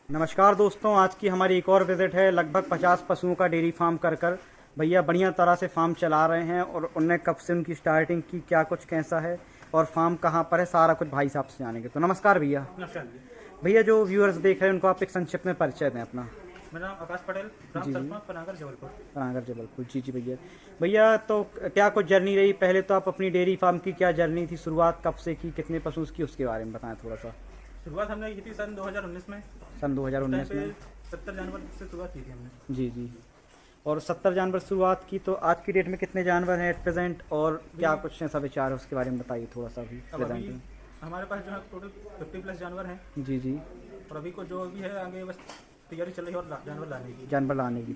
नमस्कार दोस्तों, आज की हमारी एक और विजिट है। लगभग 50 पशुओं का डेयरी फार्म कर भैया बढ़िया तरह से फार्म चला रहे हैं और उनने कब से उनकी स्टार्टिंग की, क्या कुछ कैसा है और फार्म कहाँ पर है, सारा कुछ भाई साहब से जानेंगे। तो नमस्कार भैया। नमस्कार जी। भैया जो व्यूअर्स देख रहे हैं उनको आप एक संक्षिप्त में परिचय दें अपना। मेरा नाम आकाश पटेल, ग्राम जी जी। सरपंच पनागर जबलपुर। पनागर जबलपुर। जी जी भैया। भैया तो क्या कुछ जर्नी रही, पहले तो आप अपनी डेयरी फार्म की क्या जर्नी थी, शुरुआत कब से की, कितने पशु की, उसके बारे में बताएं थोड़ा सा। शुरुआत हमने की थी सन 2019 में। सन 2019 में। 70 जानवर से शुरुआत की थी हमने। जी जी। और 70 जानवर शुरुआत की, तो आज की डेट में कितने जानवर हैं एट प्रेजेंट और क्या कुछ ऐसा विचार है उसके बारे में बताइए थोड़ा सा भी अब अभी प्रेजेंट में। हमारे पास जो है टोटल 50 प्लस जानवर हैं जी जी। और अभी को जो भी है आगे बस तैयारी चल रही है और जानवर लाने की। जानवर लाने की,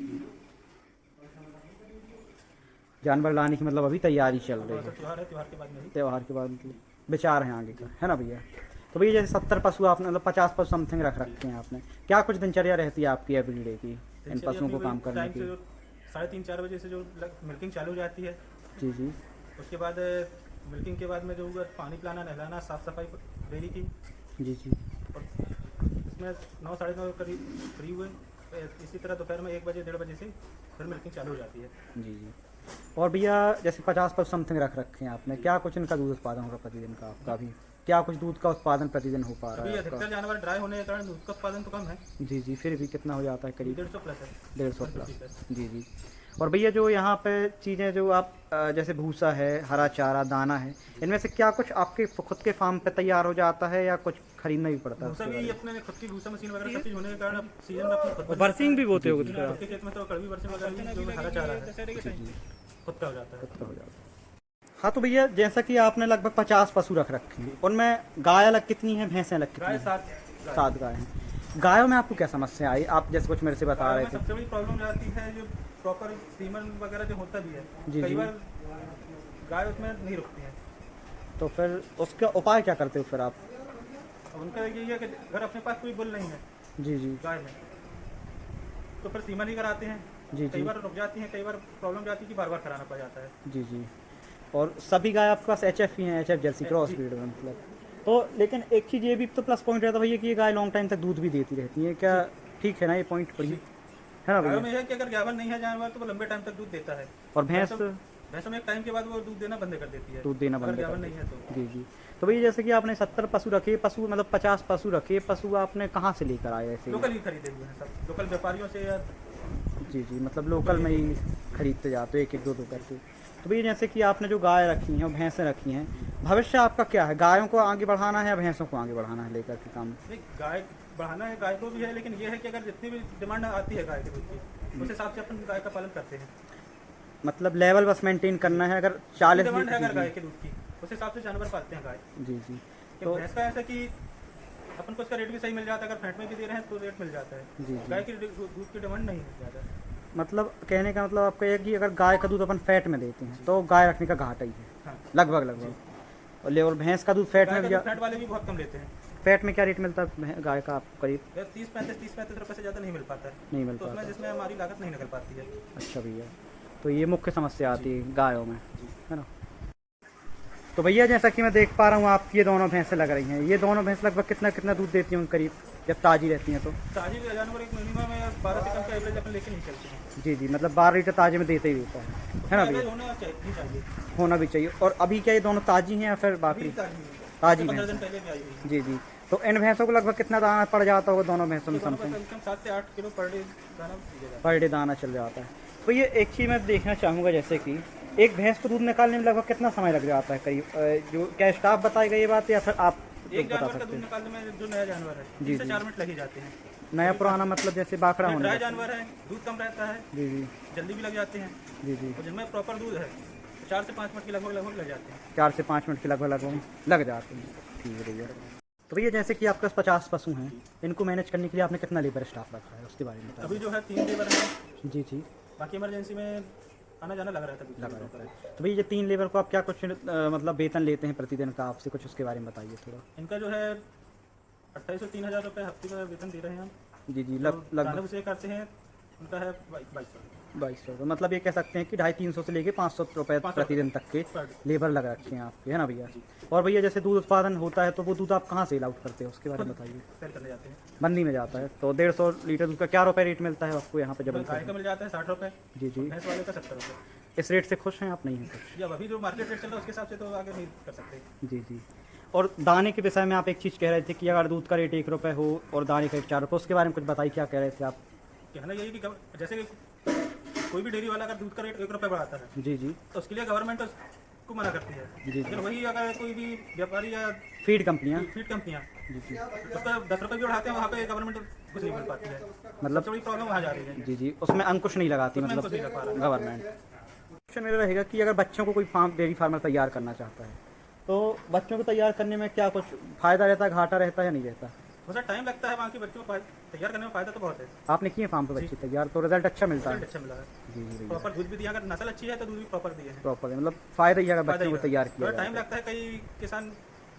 जानवर लाने की मतलब अभी तैयारी चल रही थोड़ा सा है। त्यौहार है, त्यौहार के बाद में ही। त्यौहार के बाद मतलब विचार हैं आगे का, है ना भैया। तो भैया जैसे 70 पशु आपने मतलब 50 पशु समथिंग रख रखे हैं आपने, क्या कुछ दिनचर्या रहती है आपकी एवरीडे की इन दिनचर्या पशुओं को अपनी काम वही करने टाइम की। से जो 3:30-4 बजे से जो मिल्किंग चालू हो जाती है। जी जी। उसके बाद मिल्किंग के बाद में जो हुआ पानी पिलाना, नहलाना, साफ सफाई डेयरी की। जी जी। और इसमें 9 साढ़े 9 करीब फ्री हुए। इसी तरह दोपहर में 1 बजे 1:30 बजे से फिर मिल्किंग चालू हो जाती है। जी जी। और भैया जैसे 50 पशु समथिंग रख रखे हैं आपने, क्या कुछ इनका दूध उत्पादन होगा प्रतिदिन का आपका भी, क्या कुछ दूध का उत्पादन प्रतिदिन हो पा रहा अभी है अधिकतर आपका। जानवर ड्राई होने के कारण दूध का उत्पादन तो कम है। जी जी। फिर भी कितना हो जाता है करीब। 150 प्लस है। 150 150 प्लस। प्लस। जी जी। और भैया जो यहाँ पे चीज़ें जो आप जैसे भूसा है, हरा चारा, दाना है, इनमें से क्या कुछ आपके खुद के फार्म पे तैयार हो जाता है या कुछ खरीदना भी पड़ता है भूसा उसके भी बारे अपने खुद की भूसा मशीन वगैरह सब चीज होने के कारण अब सीजन में अपनी खुद में। बन बरसिंग भी जाता बोते होगे है। खुद के खेत में तो कड़वी बरसिंग वगैरह भी जो हरा चारा है जी जी। खुद का हो जाता है। हो जाता है। हाँ तो भैया जैसा कि आपने लगभग 50 पशु रख रखे हैं, उनमें गाय अलग कितनी है, भैंसें अलग कितनी गाय हैं। 7 7 गाय हैं। गायों में आपको क्या समस्या आई, आप जैसे कुछ मेरे से बता गायों रहे में थे। सबसे बड़ी प्रॉब्लम आती है जो प्रॉपर सीमन वगैरह जो होता भी है। जी, कई जी। बार गाय उसमें नहीं रुकती है। तो फिर उसका उपाय क्या करते हो फिर आप। अब उनका यही है कि अगर अपने पास कोई बुल नहीं है जी जी। गाय में तो फिर सीमन ही कराते हैं। जी कई जी। बार रुक जाती हैं, कई बार प्रॉब्लम जाती है कि बार बार कराना पड़ जाता है। जी जी। और सभी गाय आपके पास एच एफ ही हैं, एच एफ जर्सी क्रॉस जी। ब्रीड में मतलब। तो लेकिन एक चीज़ ये भी तो प्लस पॉइंट रहता है भैया कि ये गाय लॉन्ग टाइम तक दूध भी देती रहती है, क्या ठीक है ना ये पॉइंट बढ़िया, है ना गायों भैया। में है कि अगर गाभन नहीं है जानवर तो वो लंबे टाइम तक दूध देता है। और भैंस भैंसों में एक टाइम के बाद वो दूध देना बंद कर देती है दूध देना अगर बंद कर गाभन नहीं देती है तो। जी जी। तो भैया जैसे कि आपने 70 पशु रखे, पशु मतलब 50 पशु रखे, पशु आपने कहाँ से लेकर आए ऐसे। लोकल ही खरीदे हुए हैं सब, लोकल व्यापारियों से या जी जी। मतलब लोकल में ही खरीदते जाते हो एक एक दो दो करके। तो भैया जैसे कि आपने जो गाय रखी हैं और भैंसें रखी हैं, भविष्य आपका क्या है, गायों को आगे बढ़ाना है या भैंसों को आगे बढ़ाना है लेकर के काम। नहीं, गाय बढ़ाना है, गाय को भी है, लेकिन ये है कि अगर जितनी भी डिमांड आती है गाय के दूध की उस हिसाब से अपन गाय का पालन करते हैं। मतलब लेवल बस मेंटेन करना है, अगर 40 डिमांड है अगर जी गाय के दूध की उस हिसाब से जानवर पालते हैं गाय। जी जी। कि तो भैंस का ऐसा कि अपन को उसका रेट भी सही मिल जाता है, अगर फैट में भी दे रहे हैं तो रेट मिल जाता है। जी जी। गाय की दूध की डिमांड नहीं है ज़्यादा। मतलब कहने का मतलब आपका ये है कि अगर गाय का दूध अपन फैट में देते हैं तो गाय रखने का घाटा ही है हाँ, लगभग लगभग। और भैंस का दूध फैट गाय में का भी, फैट वाले भी बहुत कम लेते हैं। फैट में क्या रेट मिलता है गाय का आपको करीब। 30-35 रुपये से ज़्यादा नहीं मिल पाता है। नहीं मिल तो उसमें पाता। जिसमें हमारी लागत नहीं निकल पाती है। अच्छा भैया। तो ये मुख्य समस्या आती है गायों में, है ना। तो भैया जैसा कि मैं देख पा रहा हूँ आप ये दोनों भैंसें लग रही हैं, ये दोनों भैंस लगभग कितना कितना दूध देती हैं करीब जब ताज़ी रहती हैं तो। ताजी जानवर एक मिनिमम 12 से कम का एवरेज अपन लेके नहीं चलते हैं। जी जी। मतलब 12 लीटर ताजे में देते ही देता है ना एवरेज भैया। होना चाहिए। होना भी चाहिए। और अभी क्या ये दोनों ताज़ी हैं या फिर बाकी ताज़ी 15 भैंस दिन हैं? पहले भी आई हुई। जी जी। तो इन भैंसों को लगभग कितना दाना पड़ जाता होगा दोनों भैंसों में दोनों का समथिंग। कम 7 से 8 किलो पर डे दाना मिलेगा। पर डे दाना चल जाता है। तो ये एक चीज़ मैं देखना चाहूँगा जैसे कि एक भैंस को दूध निकालने में लगभग कितना समय लग जाता है करीब, जो क्या स्टाफ बताएगा ये बात या फिर आप एक बता जानवर का सकते दूध हैं। निकालने में जो नया जानवर है जी, 3 से जी। 4 मिनट लग ही जाते हैं। नया पुराना मतलब जैसे बाखड़ा होने ड्राई लगता जानवर है, दूध कम रहता है, है। जी जी। जल्दी भी लग जाते हैं। जी जी। और जिनमें प्रॉपर दूध है तो 4 से 5 मिनट के लगभग लग जाते हैं। 4 से 5 मिनट के लगभग लग जाते हैं। ठीक है भैया। तो भैया जैसे कि आपके पास 50 पशु हैं, इनको मैनेज करने के लिए आपने कितना लेबर स्टाफ रखा है उसके बारे में बताइए। अभी जो है 3 लेबर है, जी जी। बाकी इमरजेंसी में आना जाना लगा रहता है। लगा रहता है। तो भैया ये 3 लेबर को आप क्या कुछ मतलब वेतन लेते हैं प्रतिदिन का आपसे, कुछ उसके बारे में बताइए थोड़ा। इनका जो है 2800 से 3000 रुपये हफ्ते का वेतन दे रहे हैं हम। जी जी। दाना लगभग उसे करते हैं उनका है 2200। 2200, मतलब ये कह सकते हैं कि 250-300 से लेके 500 रुपये 500 प्रतिदिन तक के पर डे। लेबर लगा रखे हैं आपके, है ना भैया? और भैया जैसे दूध उत्पादन होता है तो वो दूध आप कहाँ सेल आउट करते हो, उसके बारे में बताइए। सेल करने जाते हैं। मंडी में जाता है तो 150 लीटर दूध का क्या रुपये रेट मिलता है आपको यहाँ पे गाय जबलपुर का में? मिल जाता है 60 रुपये, जी जी, भैंस वाले का 70 रुपये। इस रेट से खुश हैं आप, नहीं हैं खुश? जब अभी जो मार्केट रेट चल रहा है उसके हिसाब से तो आगे नहीं कर सकते। जी जी। और दाने के विषय में आप एक चीज़ कह रहे थे कि अगर दूध का रेट 1 रुपये हो और दाने का रेट 4 रुपये, उसके बारे में कुछ बताइए, क्या कह रहे थे आप? कहना यही कि जैसे कि कोई भी डेयरी वाला अगर दूध का रेट 1 रुपये बढ़ाता है जी जी तो उसके लिए गवर्नमेंट उसको मना करती है। जी जी। लेकिन वही अगर कोई भी व्यापारी या फीड कंपनियाँ, फीड कंपनियाँ जी जी, उसका 10 रुपये भी बढ़ाते हैं, वहाँ पे गवर्नमेंट कुछ नहीं मिल पाती है। मतलब सबसे बड़ी प्रॉब्लम वहाँ जा रही है। जी जी, उसमें अंकुश नहीं लगाती उसमें मतलब कुछ नहीं कर पा रहा है। गवर्नमेंट। क्वेश्चन मेरा रहेगा कि अगर बच्चों को कोई डेयरी फार्मर तैयार करना चाहता है तो बच्चों को तैयार करने में क्या कुछ फ़ायदा रहता है, घाटा रहता है या नहीं रहता? थोड़ा सा टाइम लगता है, वहाँ के बच्चों को तैयार करने में फ़ायदा तो बहुत है। आपने किए फार्म पे बच्चे तैयार तो रिजल्ट अच्छा मिलता है? रिजल्ट अच्छा मिला है। जी जी भैया, प्रॉपर दूध भी दिया, अगर नस्ल अच्छी है तो दूध भी प्रॉपर दिए हैं। प्रॉपर मतलब फ़ायदा ही है अगर बच्चों को तैयार किया थोड़ा टाइम जाए। लगता है, कई किसान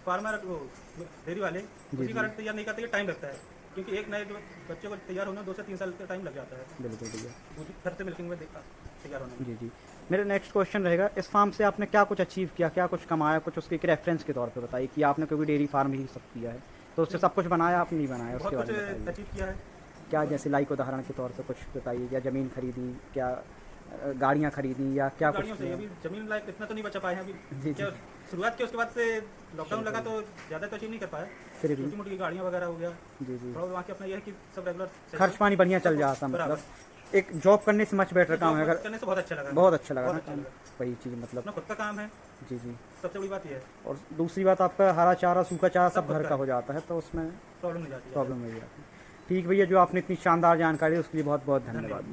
फार्मर वो डेयरी वाले उसी कारण तैयार नहीं करते, टाइम लगता है क्योंकि एक नए बच्चे को तैयार होना 2 से 3 साल का टाइम लग जाता है बिल्कुल भैया, दूध घर से मिल्किंग में तैयार होने में। जी जी। मेरा नेक्स्ट क्वेश्चन रहेगा, इस फार्म से आपने क्या कुछ अचीव किया, क्या कुछ कमाया, कुछ उसके एक रेफरेंस के तौर पे बताइए कि आपने कोई डेयरी फार्म ही सब किया है तो उससे सब कुछ बनाया, आप नहीं बनाया, उसके बहुत बारे में कुछ बताइए। अचीव किया है। क्या जैसे लाइक उदाहरण के तौर पे कुछ बताइए, या ज़मीन खरीदी, क्या गाड़ियाँ खरीदी, या क्या कुछ गाड़ियों से किया? अभी जमीन लायक इतना तो नहीं बचा पाए हैं जी, अभी। जी। क्या शुरुआत की, उसके बाद से लॉकडाउन लगा तो ज़्यादा तो अचीव नहीं कर पाए। फिर भी छोटी मोटी गाड़ियाँ वगैरह हो गया, जी जी, थोड़ा वहाँ के अपना ये है कि सब रेगुलर खर्च पानी बढ़िया चल जाता, मतलब एक जॉब करने से मच बेटर काम है। अगर करने से बहुत अच्छा लगा। बहुत अच्छा लगा बहुत ना अच्छा काम, लगा। वही चीज़ मतलब। अपना खुद का काम है, जी जी। सबसे बड़ी बात ये है, और दूसरी बात, आपका हरा चारा सूखा चारा सब सब घर खुद का का हो जाता है तो उसमें प्रॉब्लम नहीं जाती है। प्रॉब्लम नहीं आती। ठीक भैया, जो आपने इतनी शानदार जानकारी दी उसके लिए बहुत बहुत धन्यवाद।